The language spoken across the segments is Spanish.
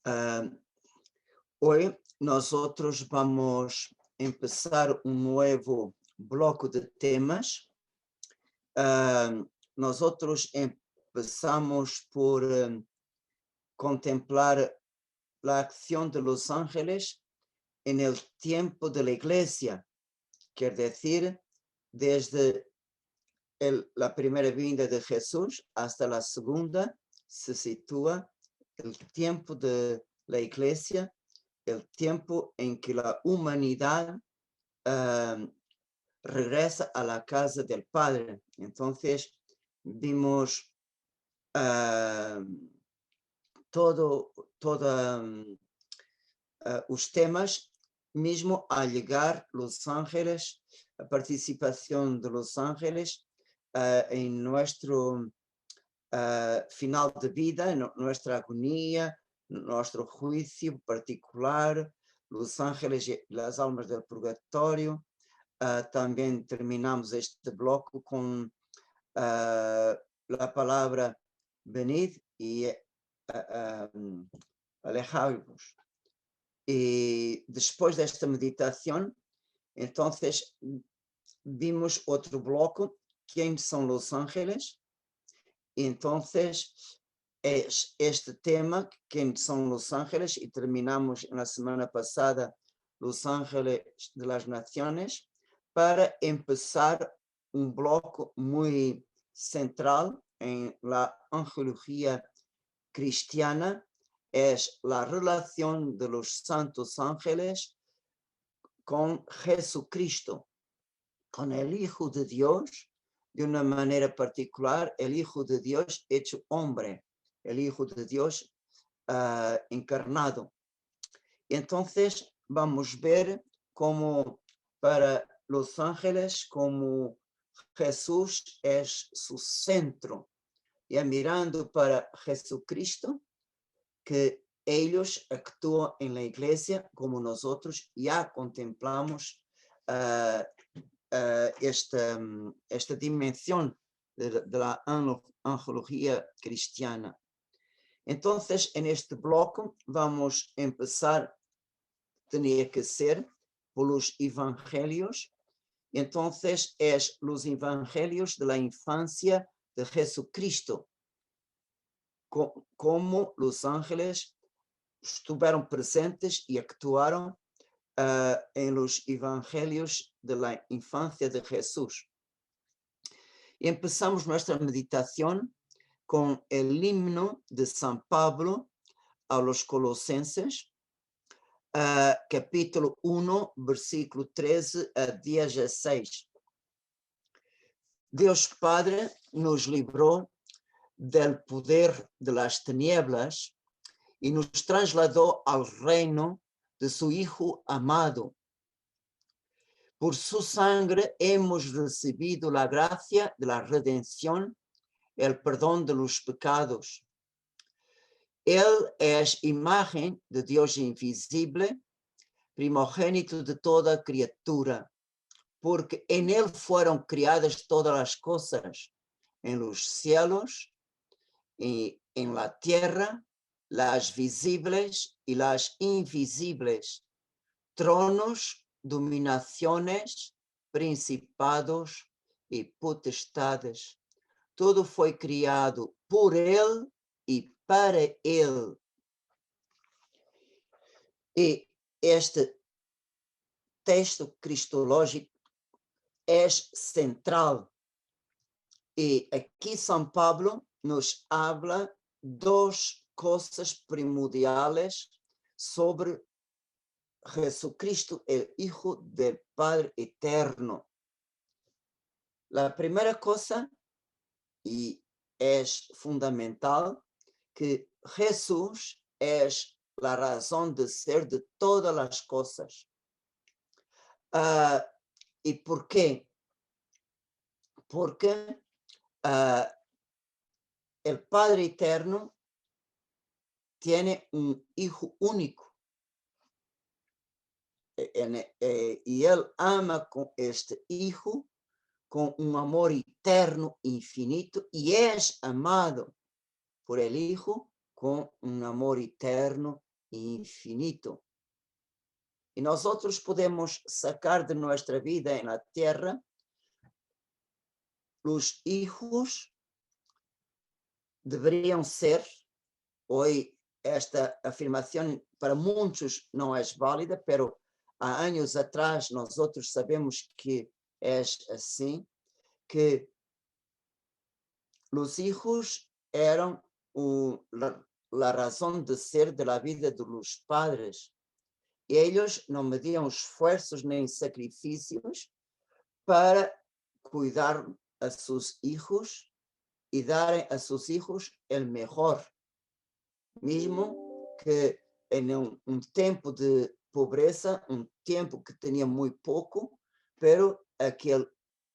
Ah, Hoy nosotros vamos a empezar un nuevo bloque de temas. Ah, Nosotros empezamos por contemplar la acción de los ángeles en el tiempo de la iglesia, quiere decir, desde la primera vinda de Jesús hasta la segunda, se sitúa el tiempo de la iglesia, el tiempo en que la humanidad regresa a la casa del Padre. Entonces, vimos os temas, mismo al llegar los ángeles, la participación de los ángeles en nuestro final de vida, en nuestra agonía, nuestro juicio particular, los ángeles y las almas del purgatorio. También terminamos este bloque con la palabra venid y alejaos. Y después de esta meditación, entonces vimos otro bloque, ¿quién son los ángeles? Y entonces es este tema, ¿quién son los ángeles? Y terminamos en la semana pasada los ángeles de las naciones, para empezar un bloque muy central en la angelología cristiana, es la relación de los santos ángeles con Jesucristo, con el Hijo de Dios, de una manera particular, el Hijo de Dios hecho hombre, el Hijo de Dios encarnado. Y entonces vamos a ver cómo para los ángeles, como Jesús es su centro, ya mirando para Jesucristo, que ellos actúan en la iglesia como nosotros ya contemplamos esta dimensión de la angelología cristiana. Entonces, en este bloque vamos a empezar, tenía que ser por los evangelios. Entonces, es los evangelios de la infancia de Jesucristo, como los ángeles estuvieron presentes y actuaron en los evangelios de la infancia de Jesús. Y empezamos nuestra meditación con el himno de San Pablo a los Colosenses, capítulo 1, versículo 13 a 16. Dios Padre nos libró del poder de las tinieblas y nos trasladó al reino de su Hijo amado. Por su sangre hemos recibido la gracia de la redención, el perdón de los pecados. Él es imagen de Dios invisible, primogénito de toda criatura, porque en él fueron criadas todas las cosas, en los cielos y en la tierra, las visibles y las invisibles, tronos, dominaciones, principados y potestades. Todo fue criado por él y para él. E este texto cristológico é central. E aqui São Pablo nos habla dos coisas primordiales sobre Jesucristo, el Hijo del Padre Eterno. La primera cosa, y es fundamental, que Jesús es la razón de ser de todas las cosas. ¿Y por qué? Porque el Padre Eterno tiene un Hijo único. Y Él ama con este Hijo con un amor eterno, infinito, y es amado por el Hijo con un amor eterno, infinito. Y nosotros podemos sacar de nuestra vida en la tierra los hijos deberían ser, hoy esta afirmación para muchos no es válida, pero há anos atrás nosotros sabemos que es así, que los hijos eran la razón de ser de la vida de los padres. Y ellos no medían esfuerzos nem sacrificios para cuidar a sus hijos y dar a sus hijos el mejor. Mismo que en un tiempo de pobreza, un tiempo que tenía muy poco, pero aquel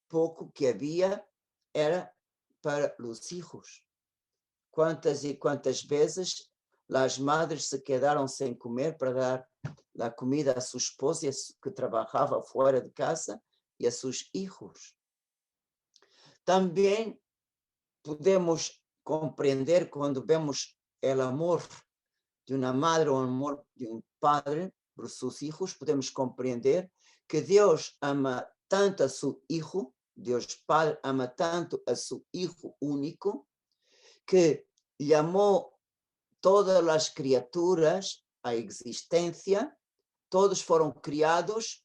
poco que había era para los hijos. Cuántas y cuántas veces las madres se quedaron sin comer para dar la comida a su esposa que trabajaba fuera de casa y a sus hijos. También podemos comprender cuando vemos el amor de una madre o el amor de un padre por sus hijos, podemos comprender que Dios ama tanto a su hijo, Dios Padre ama tanto a su hijo único, que llamó todas las criaturas a existencia, todos fueron criados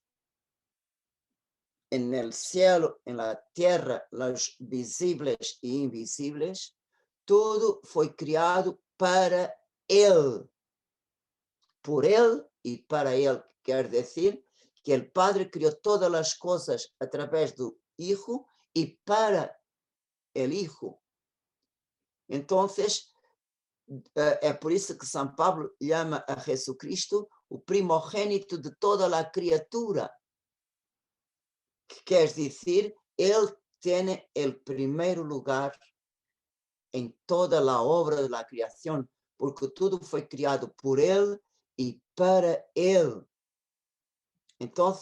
en el cielo, en la tierra, los visibles e invisibles, todo fue criado para Él, por Él y para Él. Quer decir que el Padre crió todas las cosas a través del Hijo y para el Hijo. Entonces, é por isso que São Pablo llama a Jesucristo o primogênito de toda a criatura. Que quer dizer, Ele tem o primeiro lugar em toda a obra da criação, porque tudo foi criado por Ele e para Ele. Então,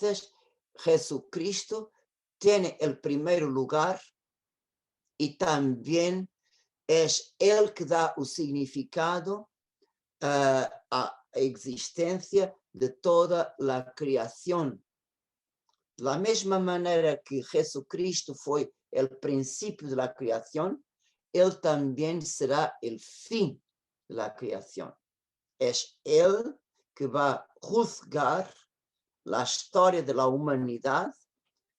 Jesucristo tem o primeiro lugar e também es Él que da o significado a existencia de toda la creación. De la misma manera que Jesucristo fue el principio de la creación, Él también será el fin de la creación. Es Él que va a juzgar la historia de la humanidad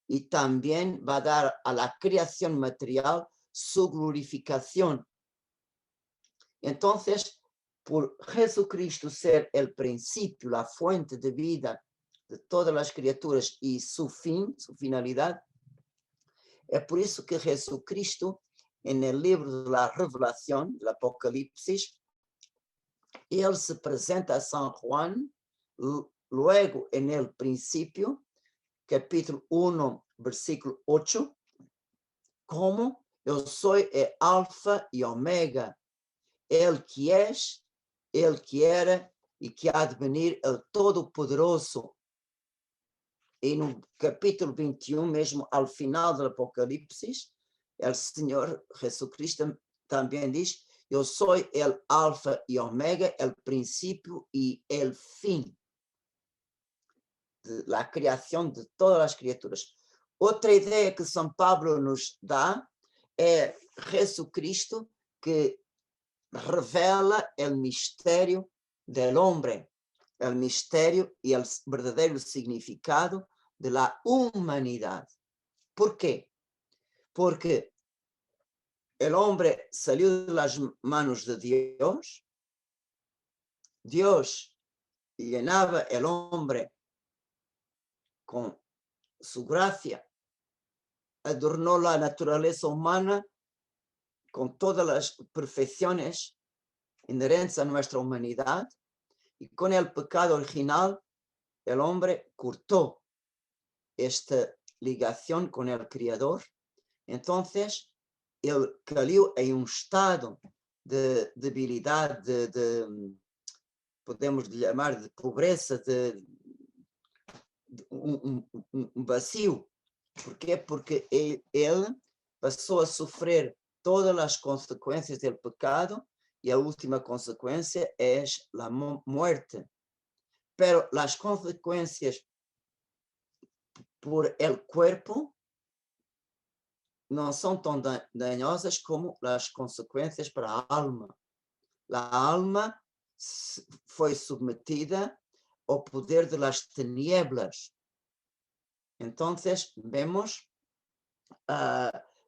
y también va a dar a la creación material su glorificación. Entonces, por Jesucristo ser el principio, la fuente de vida de todas las criaturas y su fin, su finalidad, es por eso que Jesucristo, en el libro de la Revelación, del Apocalipsis, Él se presenta a San Juan, luego en el principio, capítulo 1, versículo 8, como yo soy el alfa y omega, el que es, el que era y que ha de venir, el Todo-Poderoso. E no capítulo 21, mesmo ao final do Apocalipse, o Senhor Jesucristo também diz: eu sou el alfa e omega, el princípio e el fim de la criação de todas as criaturas. Outra ideia que São Pablo nos dá é Jesucristo que revela el misterio del hombre, el misterio y el verdadero significado de la humanidad. ¿Por qué? Porque el hombre salió de las manos de Dios, Dios llenaba el hombre con su gracia, adornó la naturaleza humana con todas las perfecciones inherentes a nuestra humanidad, y con el pecado original, el hombre cortó esta ligación con el Creador. Entonces, él cayó en un estado de debilidad, podemos llamar de pobreza, de un vacío. ¿Por qué? Porque él pasó a sufrir todas las consecuencias del pecado y la última consecuencia es la muerte. pero las consecuencias por el cuerpo no son tan dañosas como las consecuencias para la alma. La alma fue sometida al poder de las tinieblas. Entonces vemos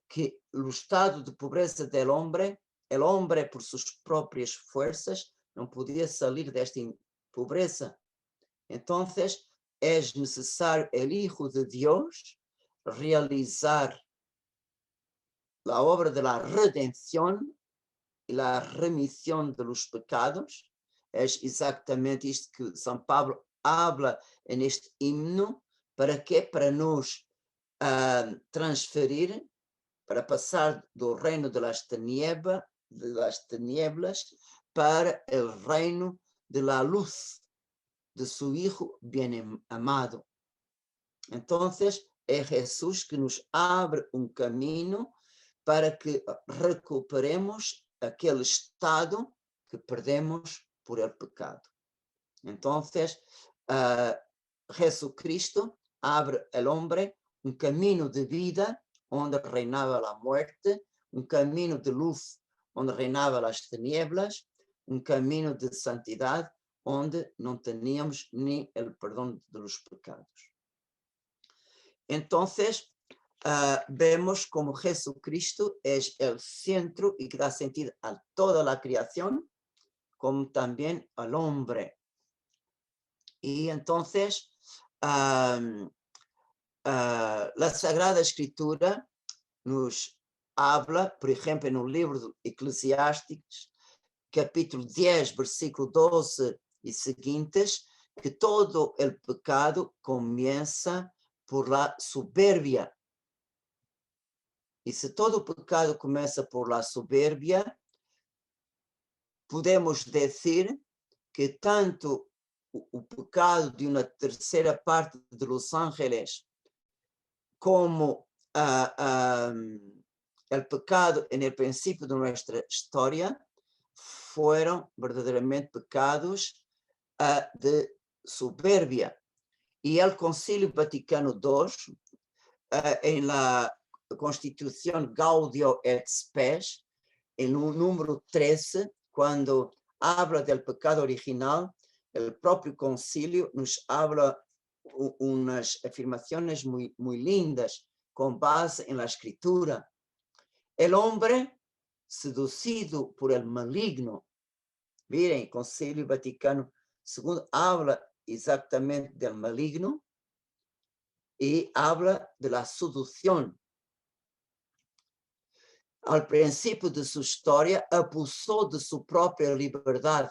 que el estado de pobreza del hombre, el hombre por sus propias fuerzas no podía salir de esta pobreza. Entonces es necesario el Hijo de Dios realizar la obra de la redención y la remisión de los pecados. Es exactamente isto que São Pablo habla en este himno. ¿Para qué? Para nos transferir, para pasar del reino de las tinieblas para el reino de la luz de su Hijo bien amado. Entonces es Jesús que nos abre un camino para que recuperemos aquel estado que perdemos por el pecado. Entonces, Jesucristo abre al hombre un camino de vida donde reinaba la muerte, un camino de luz donde reinaban las tinieblas, un camino de santidad donde no teníamos ni el perdón de los pecados. Entonces, vemos como Jesucristo es el centro y que da sentido a toda la creación, como también al hombre. Y entonces, la Sagrada Escritura nos habla, por ejemplo, en el libro de Eclesiásticos, capítulo 10, versículo 12 y siguientes, que todo el pecado comienza por la soberbia. Y si todo pecado comienza por la soberbia, podemos decir que tanto o pecado de una tercera parte de los ángeles como el pecado en el principio de nuestra historia fueron verdaderamente pecados de soberbia. Y el Concilio Vaticano II, en la Constitución Gaudium et Spes, en el número 13, cuando habla del pecado original, el propio concilio nos habla unas afirmaciones muy lindas con base en la escritura. El hombre seducido por el maligno, miren, el Concilio Vaticano II habla exactamente del maligno y habla de la seducción. Al principio de su historia, abusó de su propia libertad,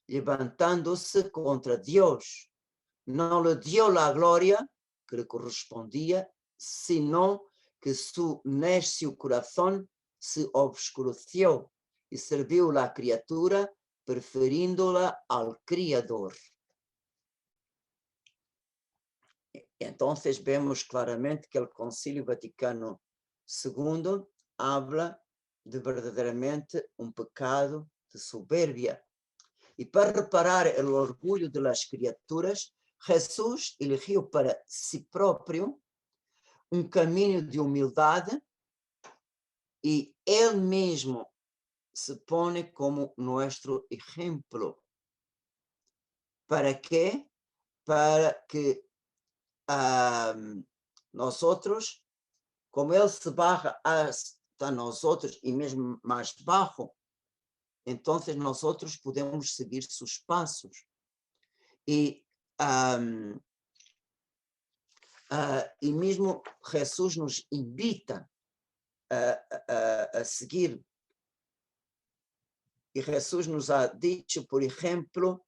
levantándose contra Dios. No le dio la gloria que le correspondía, sino que su necio corazón se obscureció y sirvió a la criatura, prefiriéndola al Criador. Entonces vemos claramente que el Concilio Vaticano II habla de verdaderamente un pecado de soberbia. Y para reparar el orgullo de las criaturas, Jesús eligió para sí propio un camino de humildad y él mismo se pone como nuestro ejemplo. ¿Para qué? Para que nosotros, como él se baja hasta nosotros y mismo más bajo, entonces nosotros podemos seguir sus pasos. Y mismo Jesús nos invita a seguir. Y Jesús nos ha dicho, por ejemplo,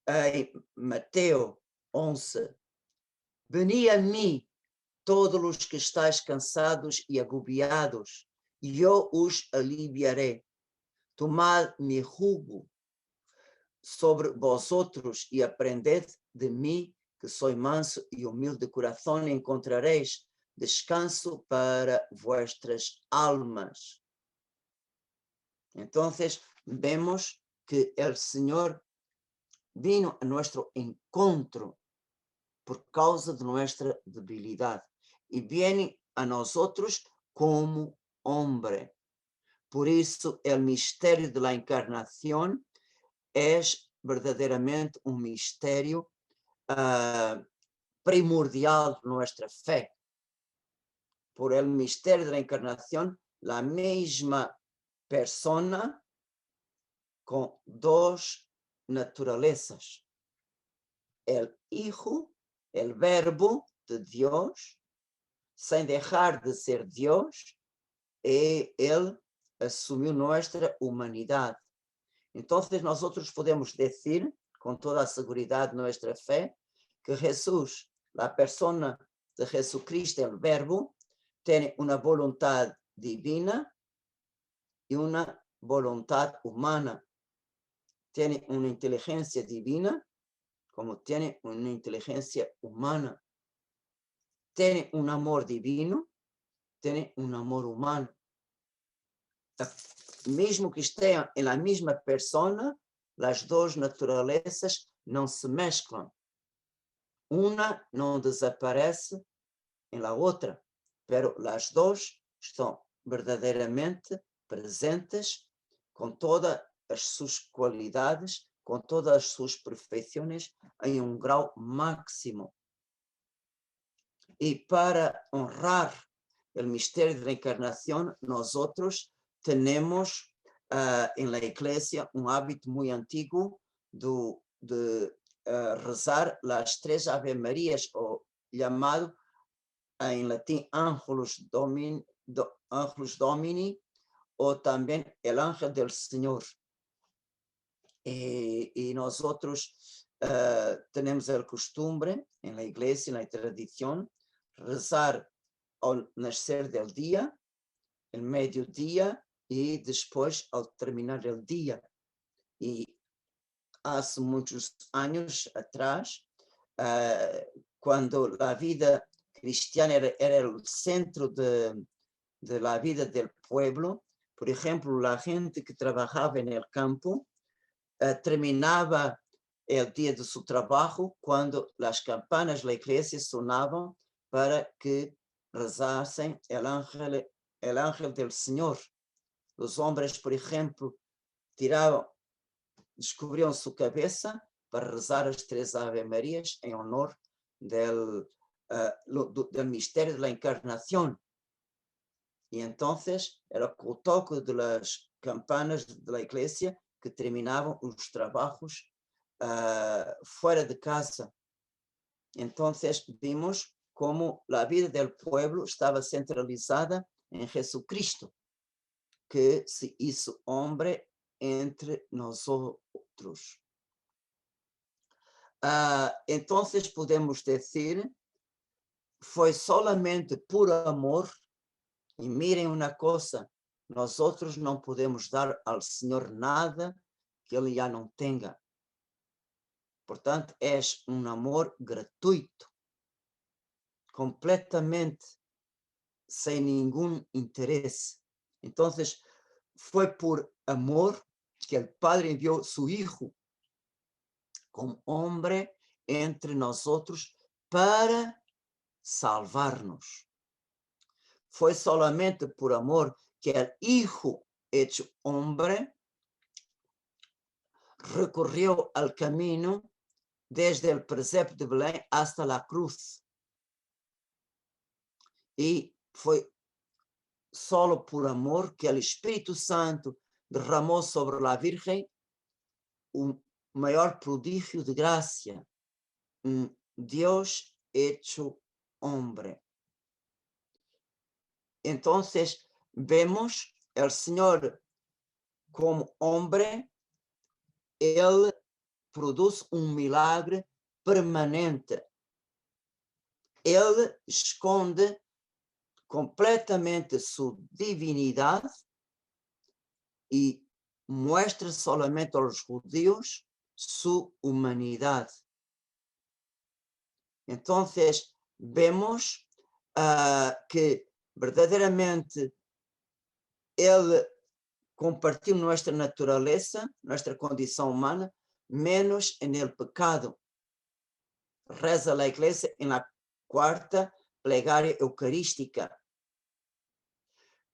en Mateo 11, venid a mí todos los que estáis cansados y agobiados, y yo os aliviaré. Tomad mi jugo sobre vosotros y aprended de mí, que soy manso y humilde de corazón, y encontraréis descanso para vuestras almas. Entonces vemos que el Señor vino a nuestro encuentro por causa de nuestra debilidad y viene a nosotros como hombre. Por eso el misterio de la encarnación es verdaderamente un misterio primordial de nuestra fe. Por el misterio de la encarnación, la misma persona con dos naturalezas. El Hijo, el Verbo de Dios, sin dejar de ser Dios, y Él asumió nuestra humanidad. Entonces nosotros podemos decir con toda seguridad nuestra fe que Jesús, la persona de Jesucristo, el Verbo, tiene una voluntad divina y una voluntad humana. Tiene una inteligencia divina como tiene una inteligencia humana. Tiene un amor divino, tiene un amor humano. Mesmo que estejam em la mesma persona, as duas naturezas não se mesclam. Uma não desaparece em la outra, pero as duas estão verdadeiramente presentes com todas as suas qualidades, com todas as suas perfeições em um grau máximo. E para honrar o mistério da encarnação, nós outros tenemos en la iglesia un hábito muy antiguo de rezar las 3 Ave Marías, o llamado en latín Ángelus Domini, o también el ángel del Señor. Y nosotros tenemos el costumbre en la iglesia, en la tradición, rezar al nacer del día, el mediodía, y después al terminar el día. Y hace muchos años atrás, cuando la vida cristiana era el centro de la vida del pueblo, por ejemplo, la gente que trabajaba en el campo terminaba el día de su trabajo cuando las campanas de la iglesia sonaban para que rezasen el ángel del Señor. Los hombres, por ejemplo, descubriam su cabeza para rezar as 3 Ave Marías en honor del misterio de la encarnación. Y entonces era con el toque de las campanas de la iglesia que terminaban los trabajos fuera de casa. Entonces vimos cómo la vida del pueblo estaba centralizada en Jesucristo, que se hizo hombre entre nosotros. Entonces podemos decir, fue solamente por amor, y miren una cosa, nosotros no podemos dar al Señor nada que Él ya no tenga. Por tanto, es un amor gratuito, completamente sin ningún interés. Entonces, fue por amor que el Padre envió su Hijo como hombre entre nosotros para salvarnos. Fue solamente por amor que el Hijo hecho hombre recorrió el camino desde el precepto de Belén hasta la cruz. Y fue solo por amor que el Espíritu Santo derramó sobre la Virgen un mayor prodigio de gracia, un Dios hecho hombre. Entonces vemos el Señor como hombre, Él produce un milagre permanente. Él esconde completamente su divinidad y muestra solamente a los judíos su humanidad. Entonces vemos que verdaderamente Él compartiu nuestra naturaleza, nuestra condición humana, menos en el pecado. Reza la iglesia en la cuarta plegaria eucarística.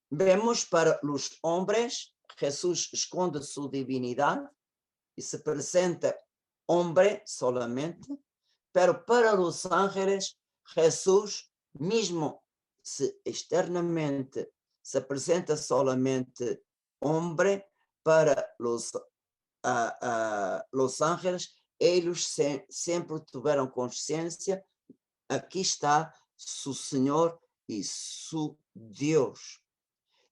Vemos para los hombres, Jesús esconde su divinidad y se presenta hombre solamente, pero para los ángeles, Jesús mismo externamente se presenta solamente hombre. Para los ángeles, ellos siempre tuvieron consciência, aquí está su Señor y su Dios.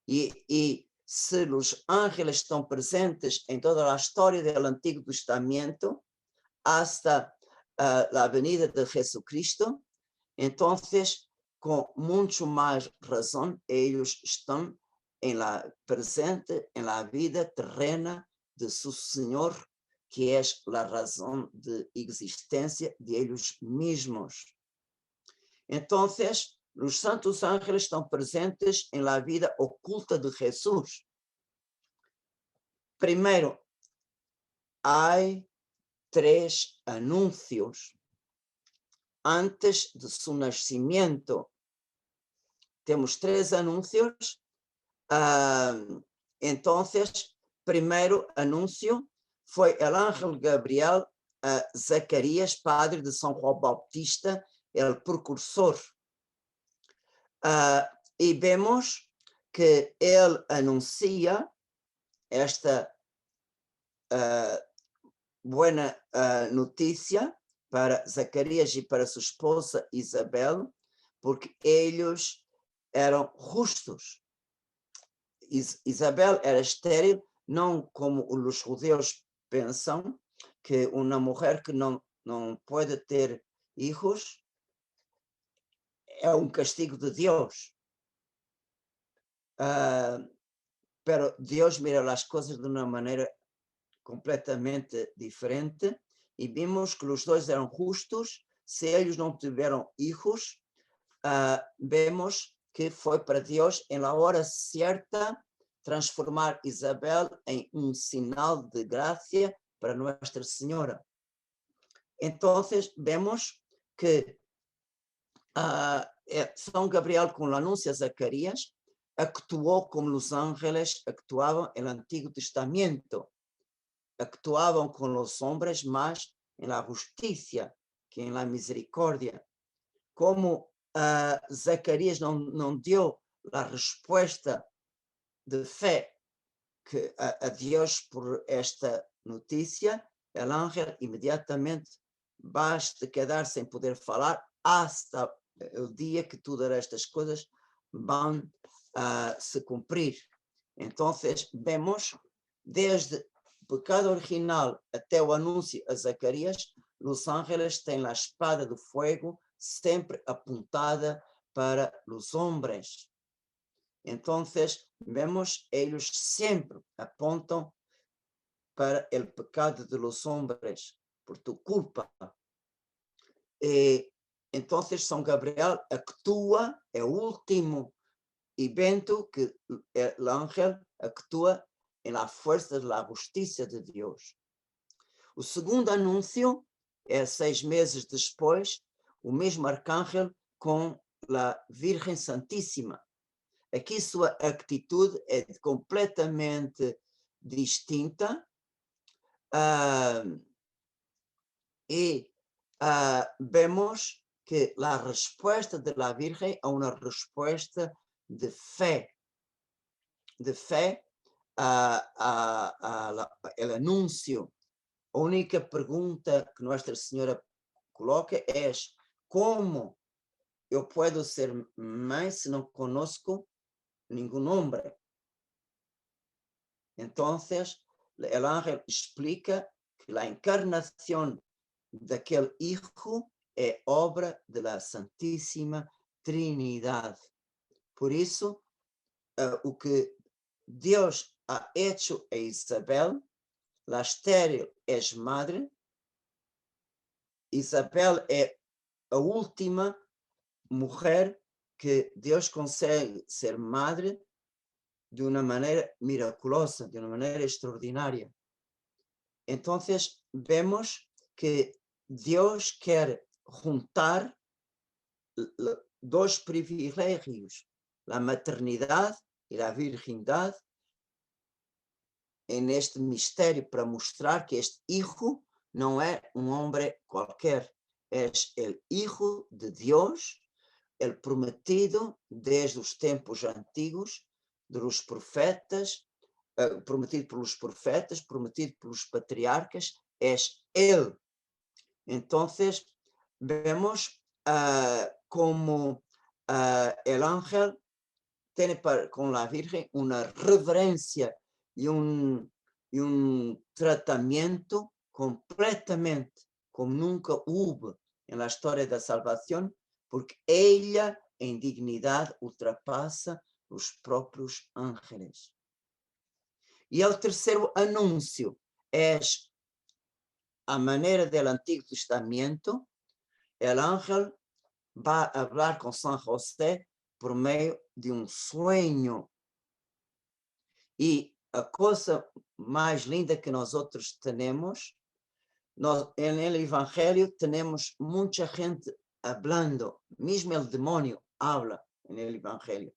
Y si los ángeles están presentes en toda la historia del Antiguo Testamento hasta la venida de Jesucristo, entonces con mucho más razón ellos están presente en la vida terrena de su Señor, que es la razón de existencia de ellos mismos. Entonces, los santos ángeles están presentes en la vida oculta de Jesús. Primero, hay 3 anuncios antes de su nacimiento. Tenemos 3 anuncios. Entonces, primero anuncio fue el ángel Gabriel a Zacarías, padre de São João Bautista, el precursor. Y vemos que él anuncia esta buena noticia para Zacarías y para su esposa Isabel, porque ellos eran justos. Isabel era estéril, no como los judíos piensan, que una mujer que no puede tener hijos es un castigo de Dios. Pero Dios mira las cosas de una manera completamente diferente, y vimos que los dos eran justos. Si ellos no tuvieron hijos, vemos que fue para Dios en la hora cierta transformar Isabel en un señal de gracia para Nuestra Señora. Entonces vemos que San Gabriel, con el anuncio a Zacarías, actuó como los ángeles actuaban en el Antiguo Testamento. Actuaban con los hombres más en la justicia que en la misericordia. Como Zacarías no dio la respuesta de fe a Dios por esta noticia, el ángel inmediatamente basta quedar sin poder falar hasta el día que todas estas cosas van a se cumplir. Entonces vemos desde el pecado original até o anuncio a Zacarías, los ángeles têm a espada de fuego sempre apuntada para os homens. Entonces vemos, ellos sempre apontam para el pecado de los hombres, por tu culpa. Entonces São Gabriel actúa, é o último evento que el ángel actúa en la fuerza de la justicia de Dios. O segundo anúncio é 6 meses depois, o mesmo arcángel com a Virgem Santíssima. Aqui sua atitude é completamente distinta, e vemos que a resposta da Virgem é uma resposta de fé. De fé, el anúncio. A única pergunta que Nossa Senhora coloca é: como eu posso ser mãe se não conosco nenhum homem? Então, o ángel explica que a encarnação daquele hijo é obra da Santíssima Trinidade. Por isso, o que Deus ha hecho a Isabel, la estéril es madre. Isabel é a última mulher que Deus consegue ser madre de uma maneira miraculosa, de uma maneira extraordinária. Entonces vemos que Dios quiere juntar dos privilegios, la maternidad y la virginidad, en este misterio para mostrar que este hijo no es un hombre cualquier, es el Hijo de Dios, el prometido desde los tiempos antiguos, de los profetas, prometido pelos profetas, prometido pelos patriarcas, es Él. Entonces, vemos como el ángel tiene con la Virgen una reverencia y un tratamiento completamente como nunca hubo en la historia de la salvación, porque ella en dignidad ultrapasa los propios ángeles. Y el tercer anuncio es a manera del Antiguo Testamento, el ángel va a hablar con San José por medio de un sueño. E a coisa mais linda que nós outros temos, no Evangelho temos muita gente hablando, mesmo o demônio habla no Evangelho,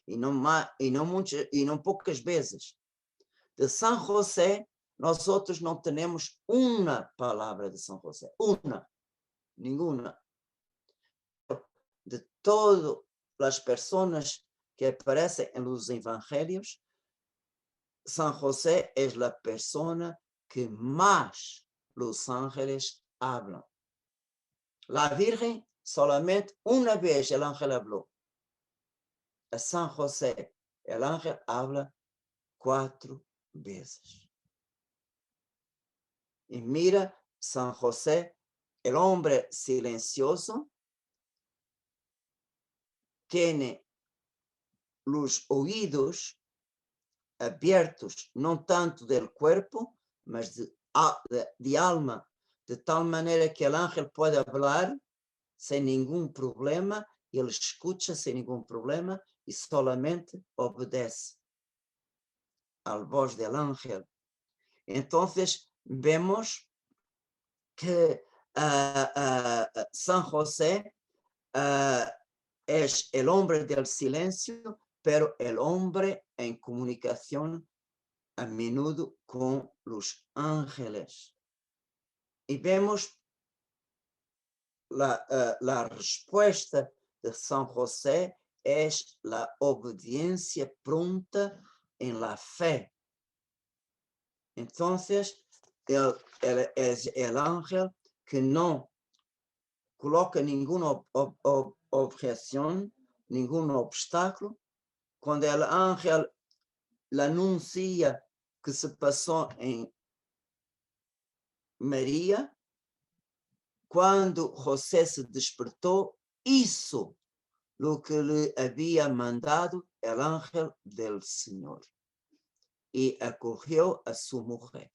e não poucas vezes. De São José, nós outros não temos uma palavra de São José, nenhuma. De todas as pessoas que aparecem nos Evangelhos, San José es la persona que más los ángeles hablan. La Virgen solamente una vez el ángel habló. A San José el ángel habla 4 veces. Y mira, San José, el hombre silencioso, tiene los oídos abiertos, no tanto del cuerpo, mas de alma, de tal manera que el ángel puede hablar sin ningún problema, y él escucha sin ningún problema y solamente obedece a la voz del ángel. Entonces vemos que San José es el hombre del silencio, pero el hombre en comunicación a menudo con los ángeles. Y vemos la respuesta de San José es la obediencia pronta en la fe. Entonces, es el ángel que no coloca ninguna objeción, ningún obstáculo. Cuando el ángel le anuncia que se pasó en María, cuando José se despertó, hizo lo que le había mandado el ángel del Señor y acogió a su mujer.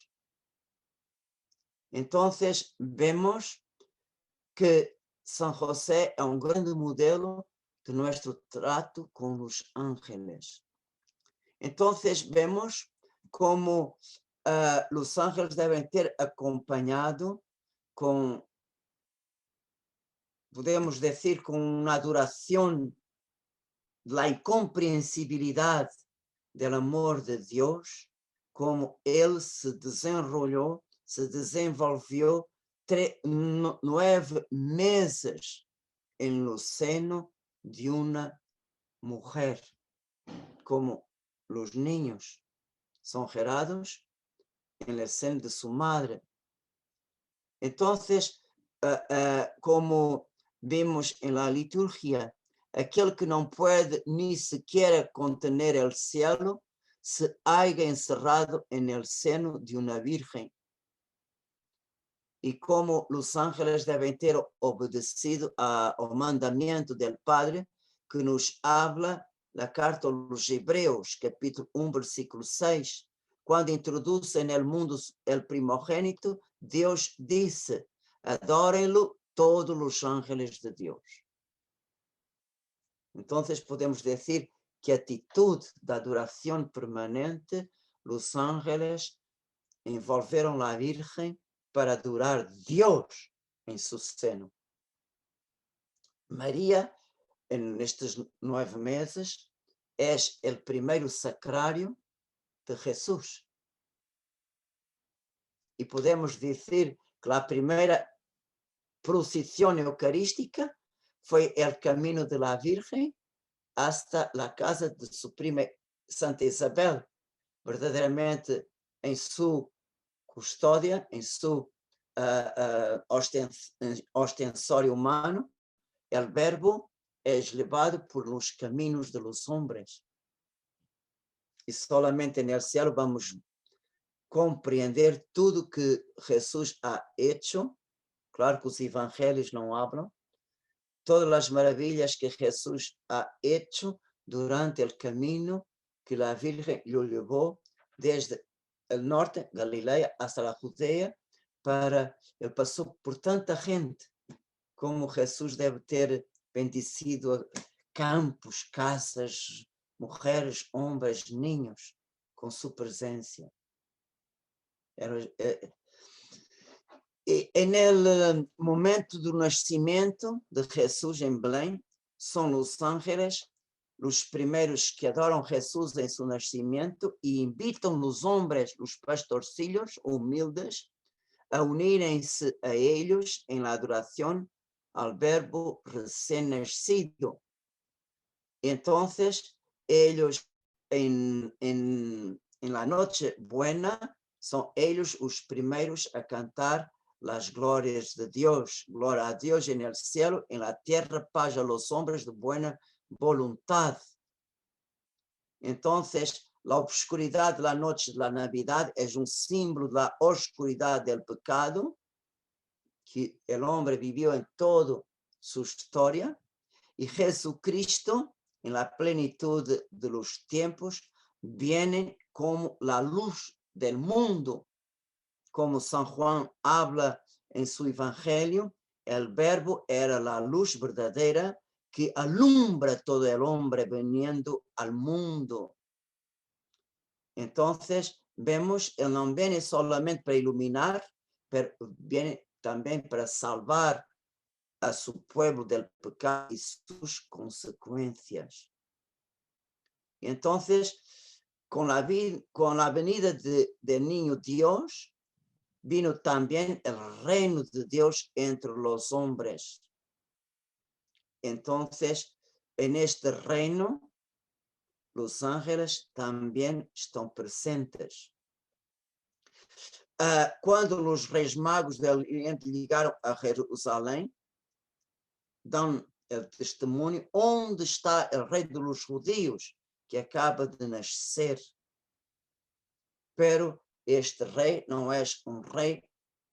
Entonces vemos que San José es un gran modelo de nuestro trato con los ángeles. Entonces vemos cómo los ángeles deben ser acompañados con, podemos decir, con una adoración, la incomprensibilidad del amor de Dios, como Él se desenvolvió 9 meses en el seno de una mujer, como los niños son gerados en el seno de su madre. Entonces, como vimos en la liturgia, aquel que no puede ni siquiera contener el cielo, se halla encerrado en el seno de una virgen. Y como los ángeles deben ter obedecido al mandamiento del Padre, que nos habla la carta a los Hebreos, capítulo 1, versículo 6, cuando introduce en el mundo el primogénito, Dios dice, adórenlo todos los ángeles de Dios. Entonces podemos decir que actitud de adoración permanente, los ángeles envolveram a Virgen para adorar Dios en su seno. María, en estos 9 meses, es el primeiro sacrário de Jesús. Y podemos decir que la primera procesión eucarística fue el camino de la Virgen hasta la casa de su prima Santa Isabel, verdaderamente en su custodia, en su ostensorio humano, el verbo es llevado por los caminos de los hombres. Y solamente en el cielo vamos a compreender tudo que Jesús ha hecho. Claro que os evangelhos não hablan. Todas as maravilhas que Jesús ha hecho durante el camino que la Virgen lo llevó desde el norte, Galilea, hasta la Judea, él pasó por tanta gente, como Jesús debe ter bendecido campos, casas, mujeres, hombres, niños, con su presencia. En el momento do nascimento de Jesús en Belém, son los ángeles los primeros que adoran a Jesús en su nacimiento y invitan los hombres, los pastorcillos humildes, a unirem-se a ellos en la adoración al verbo recién nacido. Entonces, ellos en la noche buena, son ellos los primeros a cantar las glorias de Dios. Gloria a Dios en el cielo, en la tierra paz a los hombres de buena voluntad. Entonces, la oscuridad de la noche de la Navidad es un símbolo de la oscuridad del pecado que el hombre vivió en toda su historia, y Jesucristo, en la plenitud de los tiempos, viene como la luz del mundo. Como San Juan habla en su evangelio, el verbo era la luz verdadera que alumbra todo el hombre viniendo al mundo. Entonces, vemos, él no viene solamente para iluminar, pero viene también para salvar a su pueblo del pecado y sus consecuencias. Entonces, con la venida del niño Dios, vino también el reino de Dios entre los hombres. Entonces, en este reino, los ángeles también están presentes. Cuando los reyes magos del Oriente llegaron a Jerusalén, dan el testimonio: ¿dónde está el rey de los judíos que acaba de nacer? Pero este rey no es un rey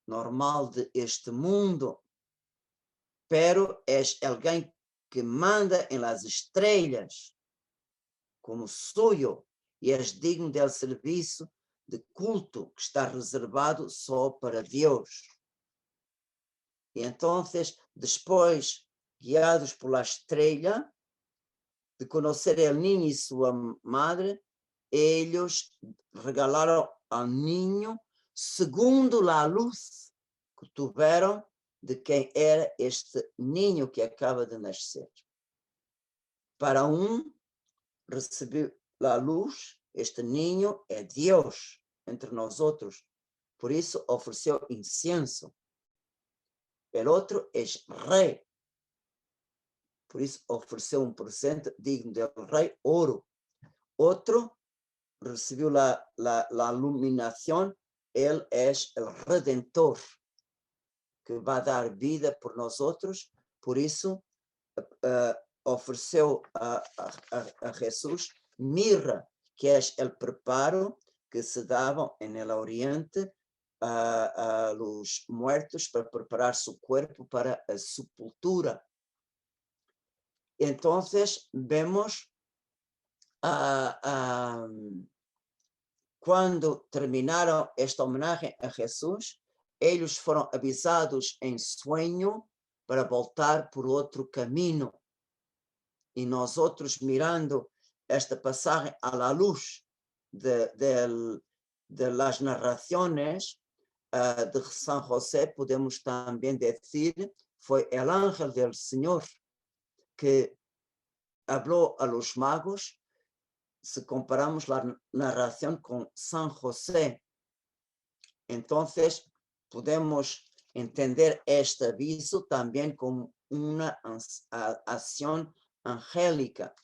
normal de este mundo, pero es alguien que manda en las estrellas como suyo y es digno del servicio de culto que está reservado só para Dios. Y entonces, después, guiados por la estrella, de conocer el niño y su madre, ellos regalaron al niño segundo la luz que tuvieron de quem era este niño que acaba de nacer. Para recebeu a luz, este niño é Deus entre nós outros, por isso ofereceu incienso. El outro é rei, por isso ofereceu um presente digno del rei, ouro. Outro recebeu la iluminação, ele é o redentor, que vai dar vida por nós outros, por isso ofereceu a Jesus mirra, que é o preparo que se davam en el Oriente a los muertos para preparar su cuerpo para a sepultura. Entonces vemos cuando terminaron esta homenaje a Jesús, ellos fueron avisados en sueño para voltar por otro camino. Y nosotros mirando esta pasaje a la luz del de las narraciones de San José, podemos también decir, fue el ángel del Señor que habló a los magos. Si comparamos la narración con San José, entonces podemos entender este aviso también como una acción angélica.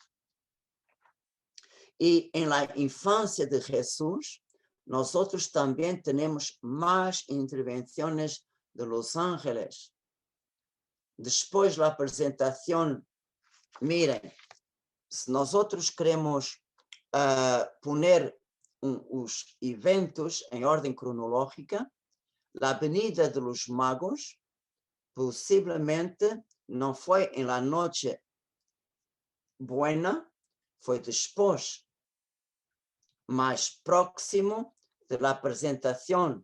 Y en la infancia de Jesús, nosotros también tenemos más intervenciones de los ángeles. Después la presentación, miren, si nosotros queremos poner os eventos em ordem cronológica, la venida de los magos possivelmente não foi em la noche buena, foi después, mais próximo de la presentación,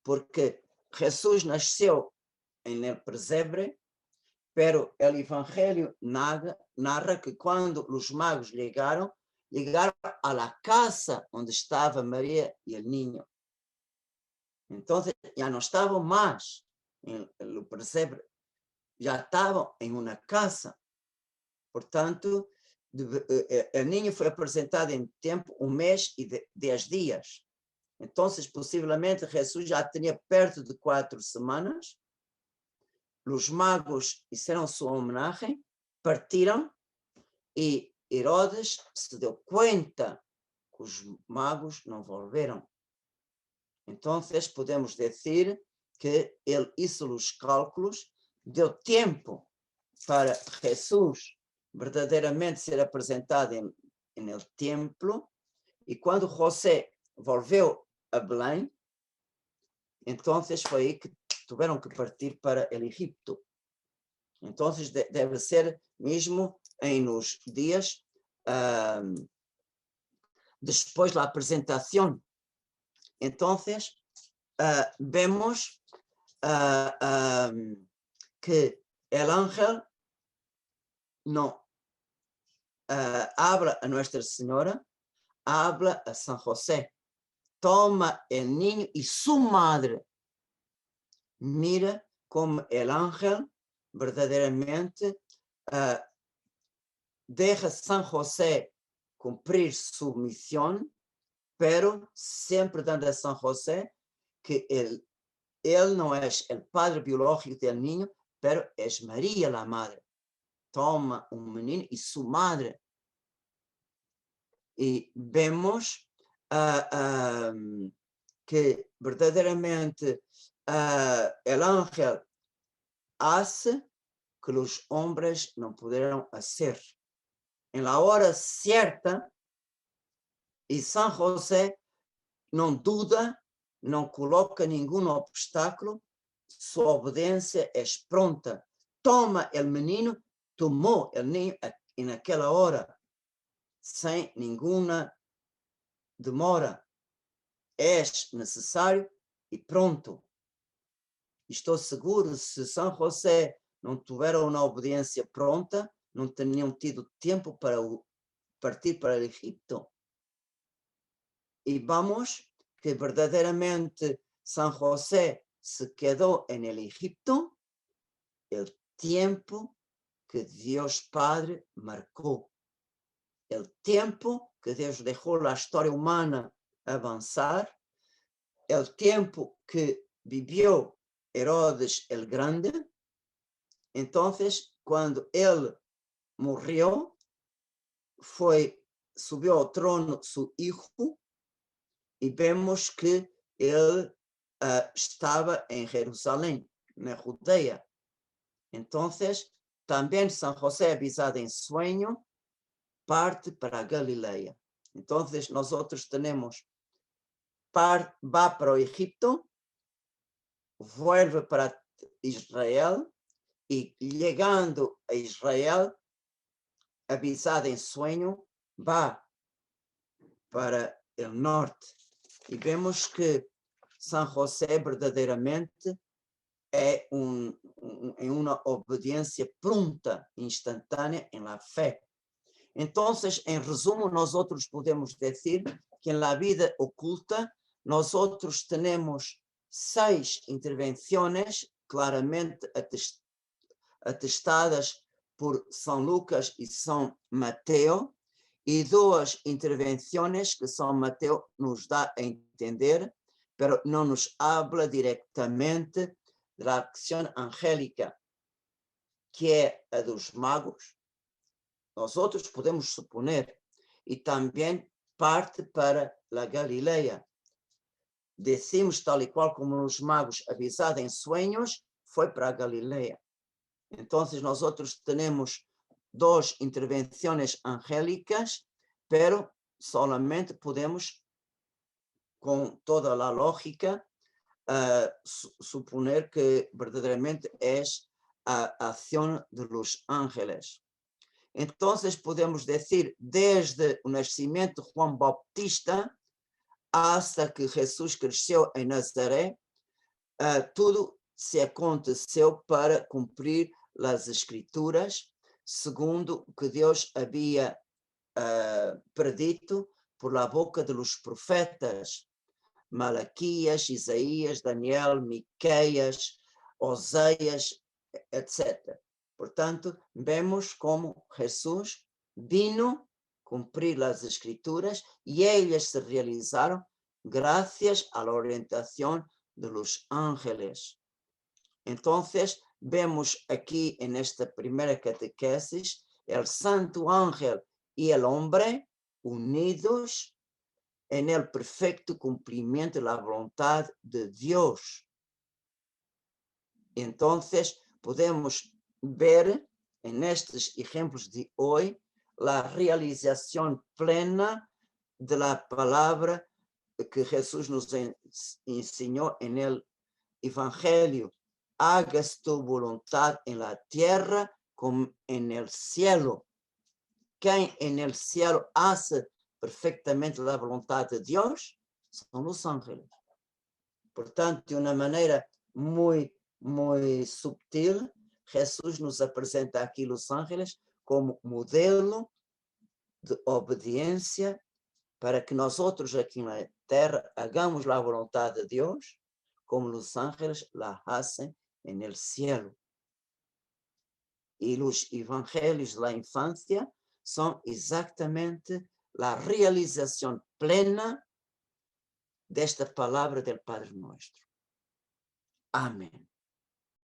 porque Jesús nació en el pesebre, pero el Evangelio narra que cuando los magos llegaron a la casa donde estaba María y el niño. Entonces ya no estaban más en el pesebre, ya estaban en una casa. Por tanto, el niño fue presentado en tiempo, 1 mes y 10 días. Entonces, posiblemente Jesús ya tenía perto de 4 semanas. Los magos hicieron su homenaje, partieron y Herodes se dio cuenta que los magos no volvieron. Entonces podemos decir que él hizo los cálculos, dio tiempo para Jesús verdaderamente ser apresentado en el templo, y cuando José volvió a Belén, entonces fue ahí que tuvieron que partir para el Egipto. Entonces debe ser mismo en los días después de la presentación. Entonces vemos que el ángel no habla a Nuestra Señora, habla a San José, toma el niño y su madre. Mira como el ángel verdaderamente deja a San José cumplir su misión, pero siempre dando a San José que él no es el padre biológico del niño, pero es María la madre. Toma un menino y su madre. Y vemos que verdaderamente el ángel hace que los hombres no pudieron hacer. En la hora cierta, y San José no duda, no coloca ningún obstáculo, su obediencia es pronta. Toma el menino, tomó el niño en aquella hora, sin ninguna demora. Es necesario y pronto. Estou seguro, se San José não tiver uma obediência pronta, não teriam tido tempo para partir para o Egipto. E vamos que verdadeiramente San José se quedou en el Egipto el tiempo que Dios Padre marcó, el tiempo que Dios dejó la historia humana avanzar, el tiempo que vivió Herodes el Grande. Entonces, cuando él murió, subió al trono su hijo, y vemos que él estaba en Jerusalén, en Judea. Entonces, también San José, avisado en sueño, parte para Galilea. Entonces, nosotros tenemos, va para Egipto, vuelve para Israel, y llegando a Israel, avisado en sueño, va para el norte. Y vemos que San José verdaderamente es una obediencia pronta, instantánea en la fe. Entonces, en resumen, nosotros podemos decir que en la vida oculta Nosotros tenemos 6 intervenciones claramente atestadas por São Lucas y São Mateo, y 2 intervenciones que São Mateo nos da a entender, pero no nos habla directamente de la acción angélica, que es a dos magos. Nosotros podemos suponer, y también parte para la Galilea. Decimos tal y cual como los magos avisados en sueños, fue para Galilea. Entonces nosotros tenemos 2 intervenciones angélicas, pero solamente podemos, con toda la lógica, suponer que verdaderamente es a acción de los ángeles. Entonces podemos decir, desde o nascimento de Juan Bautista hasta que Jesús creció en Nazaré, tudo se aconteceu para cumprir las escrituras, segundo o que Deus havia predito por la boca de los profetas, Malaquias, Isaías, Daniel, Miqueias, Oséias, etc. Portanto, vemos como Jesús vino cumprir las escrituras y ellas se realizaron gracias a la orientación de los ángeles. Entonces, vemos aquí en esta primera catequesis el santo ángel y el hombre unidos en el perfecto cumplimiento de la voluntad de Dios. Entonces, podemos ver en estos ejemplos de hoy la realización plena de la palabra que Jesús nos enseñó en el Evangelio. Hagas tu voluntad en la tierra como en el cielo. Quien en el cielo hace perfectamente la voluntad de Dios son los ángeles. Por tanto, de una manera muy sutil, Jesús nos presenta aquí los ángeles como modelo de obediencia para que nosotros aquí en la tierra hagamos la voluntad de Dios como los ángeles la hacen en el cielo. Y los evangelios de la infancia son exactamente la realización plena de esta palabra del Padre Nuestro. Amén.